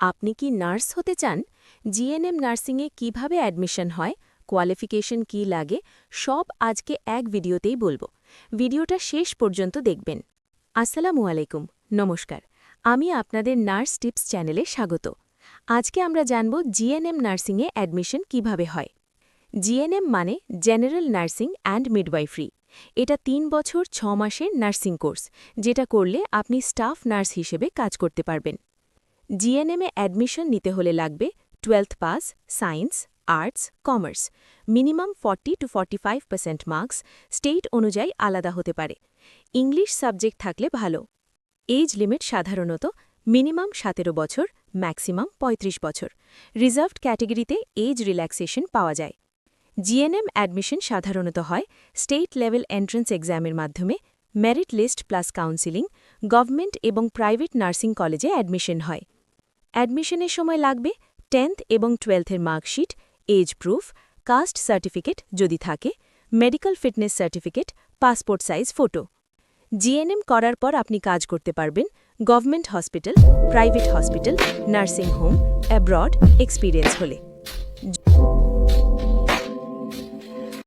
আপনি কি নার্স হতে চান? জিএনএম নার্সিংয়ে কিভাবে অ্যাডমিশন হয়, কোয়ালিফিকেশন কি লাগে, সব আজকে এক ভিডিওতেই বলবো। ভিডিওটা শেষ পর্যন্ত দেখবেন। আসসালামু আলাইকুম, নমস্কার। আমি আপনাদের নার্স টিপস চ্যানেলে স্বাগত। আজকে আমরা জানব জিএনএম নার্সিংয়ে অ্যাডমিশন কিভাবে হয়। জিএনএম মানে জেনারেল নার্সিং অ্যান্ড মিডওয়াইফারি। এটা ৩ বছর ৬ মাসের নার্সিং কোর্স, যেটা করলে আপনি স্টাফ নার্স হিসেবে কাজ করতে পারবেন। জিএনএমে অ্যাডমিশন নিতে হলে লাগবে 12th pass, science, arts, commerce, minimum 40-45% marks, state অনুযায়ী আলাদা হতে পারে। ইংলিশ সাবজেক্ট থাকলে ভালো। এজ লিমিট সাধারণত মিনিমাম 17 বছর, ম্যাক্সিমাম 35 বছর। রিজার্ভড ক্যাটেগরিতে এজ রিল্যাক্সেশন পাওয়া যায়। জিএনএম অ্যাডমিশন সাধারণত হয় স্টেট লেভেল এন্ট্রান্স এক্সামের মাধ্যমে, merit list plus counselling, government এবং প্রাইভেট নার্সিং কলেজে অ্যাডমিশন হয়। অ্যাডমিশনের সময় লাগবে 10th এবং 12th-এর marksheet, age proof, caste certificate যদি থাকে, medical fitness certificate, passport size photo. GNM করার পর আপনি কাজ করতে পারবেন government hospital, private hospital, nursing home, abroad experience হলে।